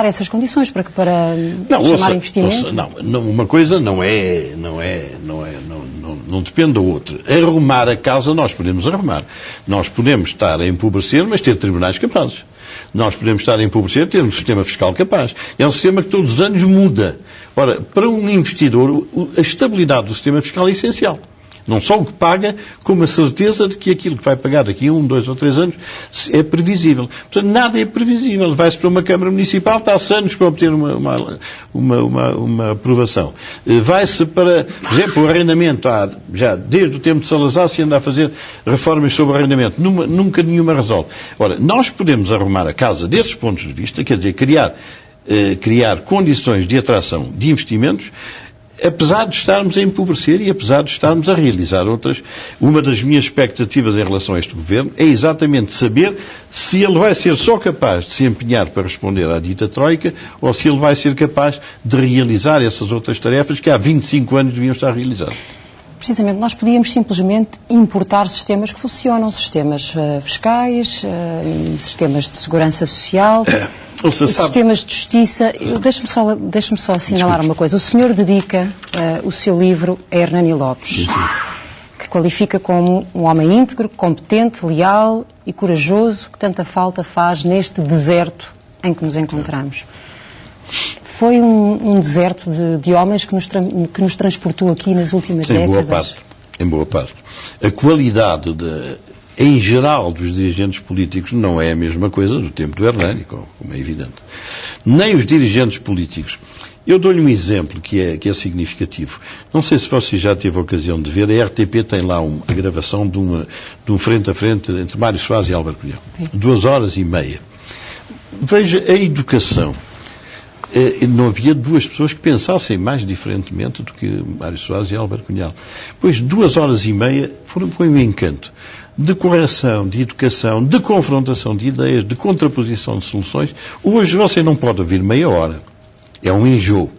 essas condições para chamar investimento? Uma coisa não depende da outra. Arrumar a casa nós podemos arrumar. Nós podemos estar a empobrecer, mas ter tribunais capazes. Nós podemos estar a empobrecer, ter um sistema fiscal capaz. É um sistema que todos os anos muda. Ora, para um investidor, a estabilidade do sistema fiscal é essencial. Não só o que paga, como a certeza de que aquilo que vai pagar daqui a 1, 2 ou 3 anos é previsível. Portanto, nada é previsível. Vai-se para uma Câmara Municipal, está-se anos para obter uma aprovação. Vai-se para, por exemplo, o arrendamento. Já desde o tempo de Salazar se anda a fazer reformas sobre o arrendamento. Nunca nenhuma resolve. Ora, nós podemos arrumar a casa desses pontos de vista, quer dizer, criar condições de atração de investimentos, apesar de estarmos a empobrecer e apesar de estarmos a realizar outras. Uma das minhas expectativas em relação a este Governo é exatamente saber se ele vai ser só capaz de se empenhar para responder à dita Troika ou se ele vai ser capaz de realizar essas outras tarefas que há 25 anos deviam estar realizadas. Precisamente, nós podíamos simplesmente importar sistemas que funcionam, sistemas fiscais, sistemas de segurança social, sistemas de justiça. Deixe-me só assinalar uma coisa. O senhor dedica o seu livro a Hernani Lopes, que qualifica como um homem íntegro, competente, leal e corajoso, que tanta falta faz neste deserto em que nos encontramos. Foi um deserto de homens que nos transportou aqui nas últimas décadas. Em boa parte. A qualidade, em geral, dos dirigentes políticos não é a mesma coisa do tempo do Hernani, como é evidente. Nem os dirigentes políticos. Eu dou-lhe um exemplo que é significativo. Não sei se você já teve a ocasião de ver, a RTP tem lá a gravação de um frente a frente entre Mário Soares e Álvaro Cunhal. 2h30. Veja a educação. Não havia duas pessoas que pensassem mais diferentemente do que Mário Soares e Álvaro Cunhal. Pois 2h30 foi um encanto de correção, de educação, de confrontação de ideias, de contraposição de soluções. Hoje você não pode ouvir meia hora. É um enjoo.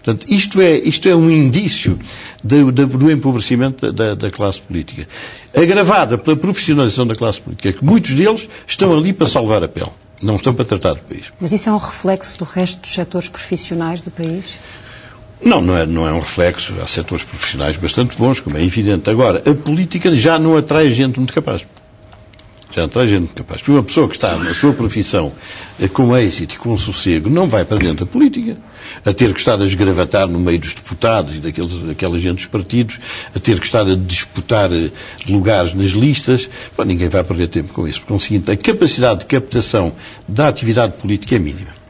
Portanto, isto é um indício do empobrecimento da classe política. Agravada pela profissionalização da classe política, que muitos deles estão ali para salvar a pele. Não estão para tratar do país. Mas isso é um reflexo do resto dos setores profissionais do país? Não é um reflexo. Há setores profissionais bastante bons, como é evidente. Agora, a política já não atrai gente muito capaz. Já atrai gente muito capaz. Porque uma pessoa que está na sua profissão com êxito e com sossego não vai para dentro da política. A ter que estar a esgravatar no meio dos deputados e daquela gente dos partidos, a ter que estar a disputar lugares nas listas. Bom, ninguém vai perder tempo com isso. Por conseguinte, a capacidade de captação da atividade política é mínima.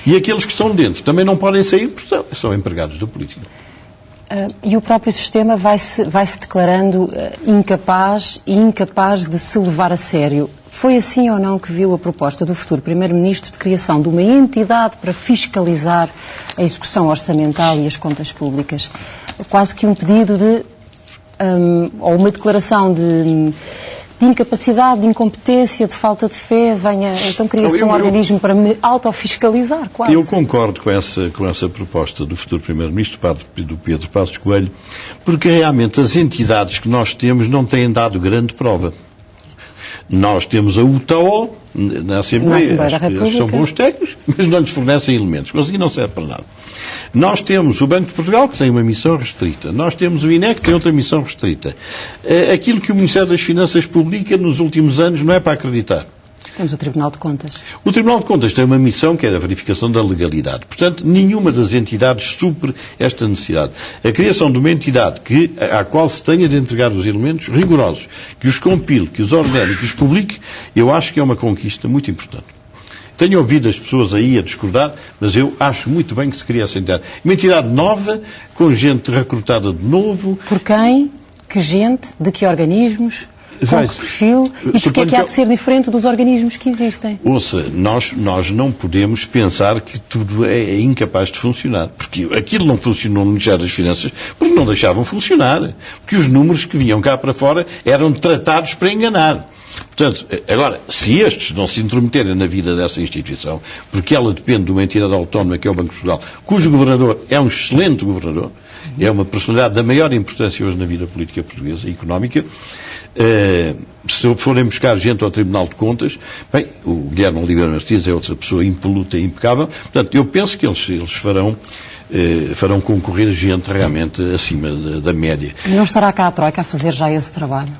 E aqueles que estão dentro também não podem sair porque são empregados da política. E o próprio sistema vai-se declarando incapaz de se levar a sério. Foi assim ou não que viu a proposta do futuro Primeiro-Ministro de criação de uma entidade para fiscalizar a execução orçamental e as contas públicas? Quase que um pedido ou uma declaração de incapacidade, de incompetência, de falta de fé, então cria-se um organismo para me autofiscalizar, quase. Eu concordo com essa proposta do futuro Primeiro-Ministro, do Pedro Passos Coelho, porque realmente as entidades que nós temos não têm dado grande prova. Nós temos a UTAO na Assembleia, eles são bons técnicos, mas não lhes fornecem elementos, mas aqui não serve para nada. Nós temos o Banco de Portugal, que tem uma missão restrita. Nós temos o INE, que tem outra missão restrita. Aquilo que o Ministério das Finanças publica nos últimos anos não é para acreditar. Temos o Tribunal de Contas. O Tribunal de Contas tem uma missão que é a verificação da legalidade. Portanto, nenhuma das entidades supre esta necessidade. A criação de uma entidade à qual se tenha de entregar os elementos rigorosos, que os compile, que os ordene, que os publique, eu acho que é uma conquista muito importante. Tenho ouvido as pessoas aí a discordar, mas eu acho muito bem que se crie essa entidade. Uma entidade nova, com gente recrutada de novo. Por quem? Que gente? De que organismos? Com que perfil? E porquê é que há de ser diferente dos organismos que existem? Ouça, nós não podemos pensar que tudo é incapaz de funcionar. Porque aquilo não funcionou no Ministério das Finanças porque não deixavam funcionar. Porque os números que vinham cá para fora eram tratados para enganar. Portanto, agora, se estes não se intrometerem na vida dessa instituição, porque ela depende de uma entidade autónoma que é o Banco de Portugal, cujo governador é um excelente governador, é uma personalidade da maior importância hoje na vida política portuguesa e económica, Se forem buscar gente ao Tribunal de Contas, bem, o Guilherme Oliveira Martins é outra pessoa impoluta e impecável. Portanto, eu penso que eles farão concorrer gente realmente acima da média. E não estará cá a Troika a fazer já esse trabalho?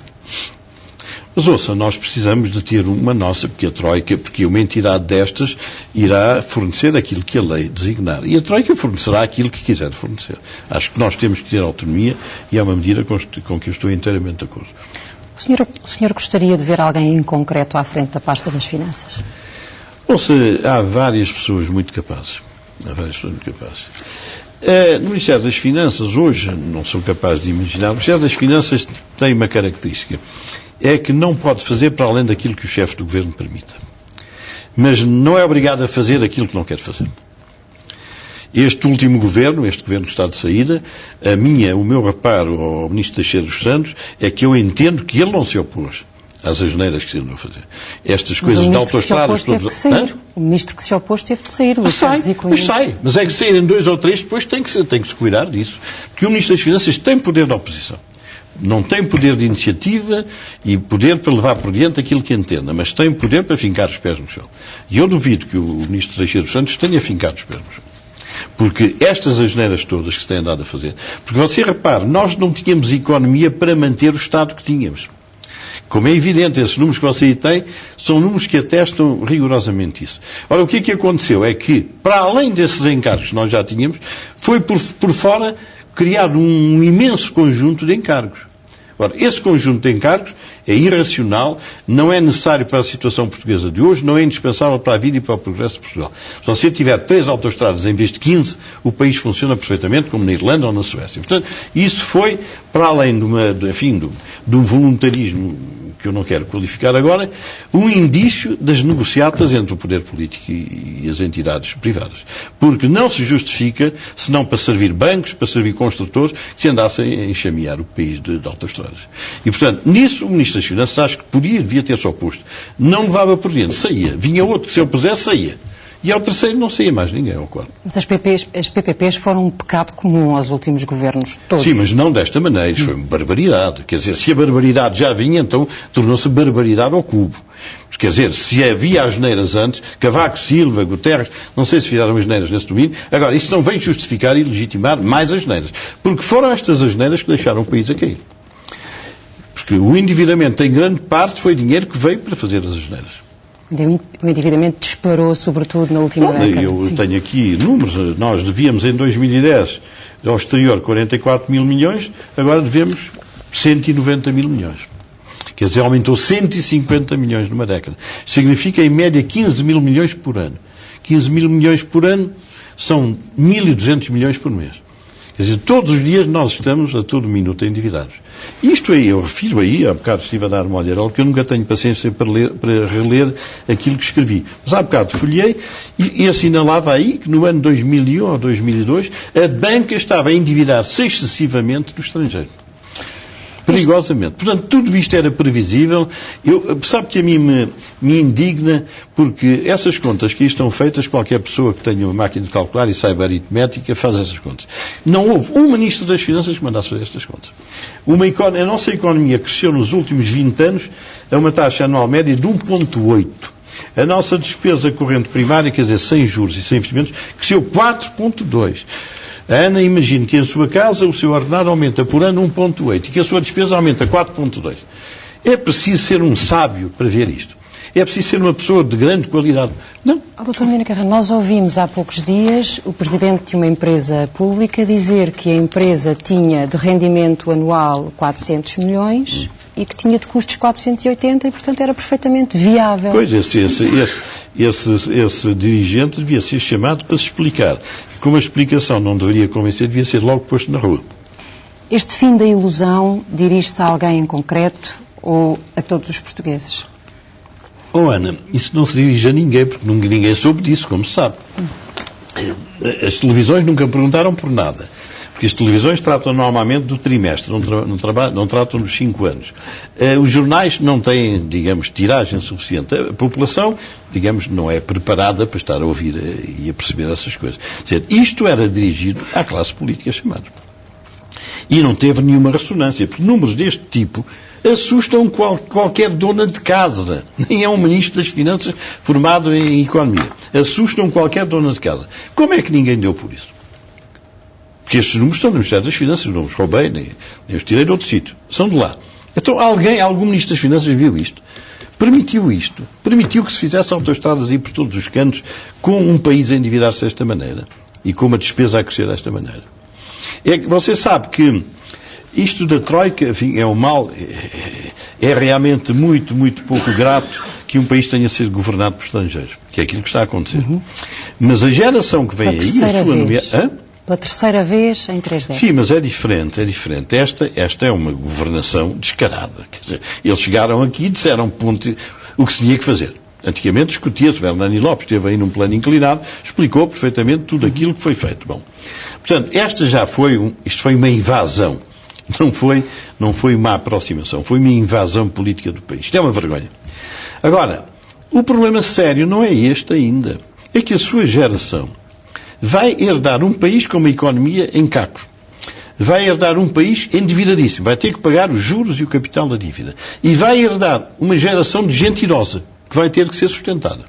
Mas ouça, nós precisamos de ter uma nossa, porque uma entidade destas irá fornecer aquilo que a lei designar. E a Troika fornecerá aquilo que quiser fornecer. Acho que nós temos que ter autonomia e é uma medida com que eu estou inteiramente de acordo. O senhor gostaria de ver alguém em concreto à frente da pasta das finanças? Ouça, há várias pessoas muito capazes. No Ministério das Finanças, hoje, não sou capaz de imaginar, o Ministério das Finanças tem uma característica. É que não pode fazer para além daquilo que o chefe do governo permita. Mas não é obrigado a fazer aquilo que não quer fazer. Este último governo, este governo que está de saída, o meu reparo ao Ministro Teixeira dos Santos é que eu entendo que ele não se opôs às asneiras que se andam a fazer. Estas coisas de autoestradas... O ministro que se opôs teve de sair. Mas sai. Mas é que saírem 2 ou 3, depois tem que se cuidar disso. Porque o Ministro das Finanças tem poder de oposição. Não tem poder de iniciativa e poder para levar por diante aquilo que entenda, mas tem poder para fincar os pés no chão. E eu duvido que o Ministro Teixeira dos Santos tenha fincado os pés no chão. Porque estas asneiras todas que se têm andado a fazer... Porque você repare, nós não tínhamos economia para manter o Estado que tínhamos. Como é evidente, esses números que você aí tem são números que atestam rigorosamente isso. Ora, o que é que aconteceu? É que, para além desses encargos que nós já tínhamos, foi por fora criado um imenso conjunto de encargos. Ora, esse conjunto de encargos é irracional, não é necessário para a situação portuguesa de hoje, não é indispensável para a vida e para o progresso de Portugal. Se você tiver 3 autoestradas em vez de 15, o país funciona perfeitamente, como na Irlanda ou na Suécia. Portanto, isso foi, para além de um voluntarismo que eu não quero qualificar agora, um indício das negociatas entre o poder político e as entidades privadas. Porque não se justifica, senão para servir bancos, para servir construtores, que se andassem a enxamear o país de autoestradas. E, portanto, nisso o Ministro das Finanças acho que devia ter-se oposto. Não levava por diante, saía. Vinha outro que se opusesse, saía. E ao terceiro não saía mais ninguém ao quarto. Mas as PPPs foram um pecado comum aos últimos governos todos. Sim, mas não desta maneira. Isso foi uma barbaridade. Quer dizer, se a barbaridade já vinha, então tornou-se barbaridade ao cubo. Quer dizer, se havia asneiras antes, Cavaco Silva, Guterres, não sei se fizeram asneiras nesse domínio. Agora, isso não vem justificar e legitimar mais asneiras. Porque foram estas asneiras que deixaram o país a cair. Porque o endividamento, em grande parte, foi dinheiro que veio para fazer as asneiras. O endividamento disparou, sobretudo, na última década. Eu tenho aqui números. Nós devíamos, em 2010, ao exterior, 44 mil milhões, agora devemos 190 mil milhões. Quer dizer, aumentou 150 milhões numa década. Significa, em média, 15 mil milhões por ano. 15 mil milhões por ano são 1.200 milhões por mês. Quer dizer, todos os dias nós estamos a todo minuto endividados. Isto aí, eu refiro aí, há bocado estive a dar uma olhada, que eu nunca tenho paciência para reler aquilo que escrevi. Mas há bocado folhei e assinalava aí que no ano 2001 ou 2002 a banca estava a endividar-se excessivamente no estrangeiro. Perigosamente. Portanto, tudo isto era previsível. Sabe que a mim me indigna, porque essas contas que aí estão feitas, qualquer pessoa que tenha uma máquina de calcular e saiba aritmética faz essas contas. Não houve um Ministro das Finanças que mandasse fazer estas contas. A nossa economia cresceu nos últimos 20 anos a uma taxa anual média de 1,8. A nossa despesa corrente primária, quer dizer, sem juros e sem investimentos, cresceu 4,2. A Ana, imagine que em sua casa o seu ordenado aumenta por ano 1,8 e que a sua despesa aumenta 4,2. É preciso ser um sábio para ver isto. É preciso ser uma pessoa de grande qualidade. Não. Dr. Menino Carrano, nós ouvimos há poucos dias o presidente de uma empresa pública dizer que a empresa tinha de rendimento anual 400 milhões e que tinha de custos 480 e, portanto, era perfeitamente viável. Pois, esse dirigente devia ser chamado para se explicar. Como a explicação não deveria convencer, devia ser logo posto na rua. Este fim da ilusão dirige-se a alguém em concreto ou a todos os portugueses? Oh, Ana, isso não se dirige a ninguém, porque ninguém soube disso, como se sabe. As televisões nunca perguntaram por nada. Porque as televisões tratam normalmente do trimestre, não tratam dos 5 anos. Os jornais não têm, digamos, tiragem suficiente. A população, digamos, não é preparada para estar a ouvir e a perceber essas coisas. Quer dizer, isto era dirigido à classe política chamada. E não teve nenhuma ressonância, porque números deste tipo assustam qualquer dona de casa. Nem é um ministro das Finanças formado em economia. Assustam qualquer dona de casa. Como é que ninguém deu por isso? Porque estes números estão no Ministério das Finanças, não os roubei, nem os tirei de outro sítio. São de lá. Então algum ministro das Finanças viu isto? Permitiu isto. Permitiu que se fizesse autoestradas aí por todos os cantos com um país a endividar-se desta maneira. E com uma despesa a crescer desta maneira. Você sabe que isto da Troika, enfim, é um mal, é realmente muito, muito pouco grato que um país tenha sido governado por estrangeiros. Que é aquilo que está a acontecer. Mas a geração que vem aí... Pela terceira vez em 3 décadas. Sim, mas é diferente. Esta é uma governação descarada. Quer dizer, eles chegaram aqui e disseram o que se tinha que fazer. Antigamente discutia-se, o Hernani Lopes esteve aí num plano inclinado, explicou perfeitamente tudo aquilo que foi feito. Bom, portanto, isto foi uma invasão. Não foi uma aproximação, foi uma invasão política do país. Isto é uma vergonha. Agora, o problema sério não é este ainda. É que a sua geração vai herdar um país com uma economia em cacos. Vai herdar um país endividadíssimo. Vai ter que pagar os juros e o capital da dívida. E vai herdar uma geração de gente idosa, que vai ter que ser sustentada.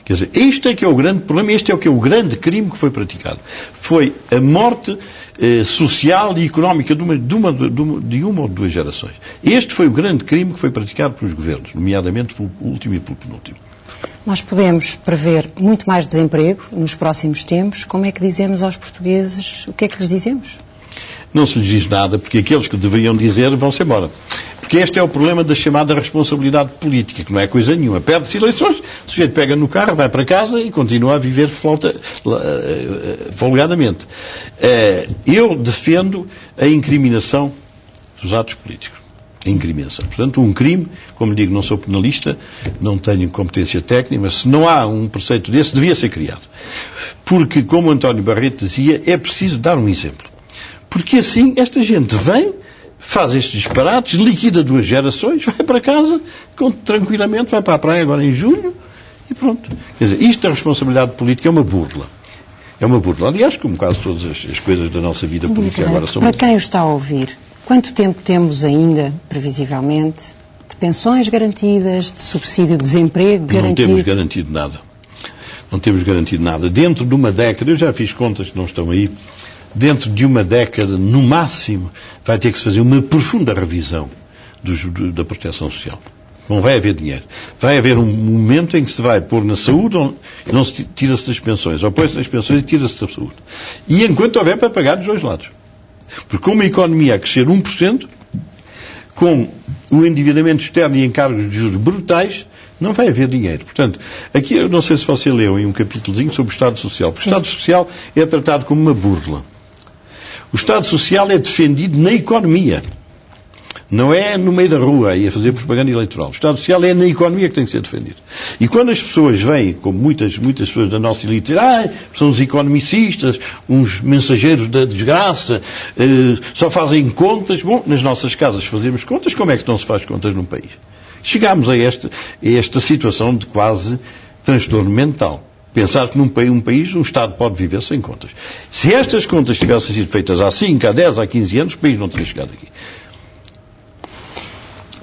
Quer dizer, este é que é o grande problema, este é o que é o grande crime que foi praticado. Foi a morte social e económica de uma ou duas gerações. Este foi o grande crime que foi praticado pelos governos, nomeadamente pelo último e pelo penúltimo. Nós podemos prever muito mais desemprego nos próximos tempos. Como é que dizemos aos portugueses? O que é que lhes dizemos? Não se lhes diz nada, porque aqueles que deveriam dizer vão-se embora. Porque este é o problema da chamada responsabilidade política, que não é coisa nenhuma. Perde-se eleições, o sujeito pega no carro, vai para casa e continua a viver folgadamente. Eu defendo a incriminação dos atos políticos. A incriminação. Portanto, um crime, como digo, não sou penalista, não tenho competência técnica, mas se não há um preceito desse, devia ser criado. Porque, como António Barreto dizia, é preciso dar um exemplo. Porque assim, esta gente vem, faz estes disparates, liquida 2 gerações, vai para casa, tranquilamente, vai para a praia agora em julho, e pronto. Quer dizer, isto da responsabilidade política é uma burla. É uma burla. Aliás, como quase todas as coisas da nossa vida política agora são... Para quem o está a ouvir, quanto tempo temos ainda, previsivelmente, de pensões garantidas, de subsídio de desemprego garantido? Não temos garantido nada. Não temos garantido nada. Dentro de uma década, eu já fiz contas que não estão aí, dentro de uma década, no máximo, vai ter que se fazer uma profunda revisão da proteção social. Não vai haver dinheiro. Vai haver um momento em que se vai pôr na saúde, e não se tira-se das pensões, ou põe-se nas pensões e tira-se da saúde. E enquanto houver para pagar dos dois lados. Porque com uma economia a crescer 1%, com o endividamento externo e encargos de juros brutais, não vai haver dinheiro. Portanto, aqui, eu não sei se você leu em um capítulozinho sobre o Estado Social. O Estado Social é tratado como uma burla. O Estado Social é defendido na economia. Não é no meio da rua aí a fazer propaganda eleitoral. O Estado Social é na economia que tem que ser defendido. E quando as pessoas vêm, como muitas pessoas da nossa elite, dizem, são os economicistas, uns mensageiros da desgraça, só fazem contas. Bom, nas nossas casas fazemos contas, como é que não se faz contas num país? Chegámos a esta situação de quase transtorno mental. Pensar que num país, um Estado pode viver sem contas. Se estas contas tivessem sido feitas há 5, há 10, há 15 anos, o país não teria chegado aqui.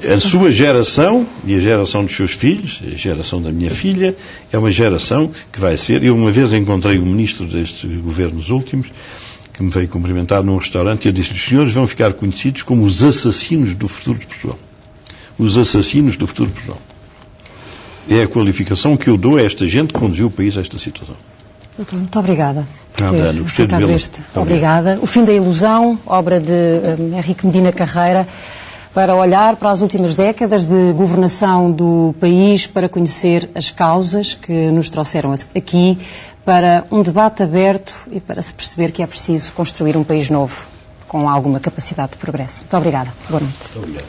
A sua geração, e a geração dos seus filhos, a geração da minha filha, é uma geração que vai ser... Eu uma vez encontrei um ministro destes governos últimos, que me veio cumprimentar num restaurante, e eu disse: os senhores vão ficar conhecidos como os assassinos do futuro de Portugal. Os assassinos do futuro de Portugal. É a qualificação que eu dou a esta gente que conduziu o país a esta situação. Doutor, muito obrigada por ter Ana, aceitado este. Obrigada. O Fim da Ilusão, obra de Henrique Medina Carreira, para olhar para as últimas décadas de governação do país, para conhecer as causas que nos trouxeram aqui, para um debate aberto e para se perceber que é preciso construir um país novo, com alguma capacidade de progresso. Muito obrigada. Boa noite. Muito obrigado.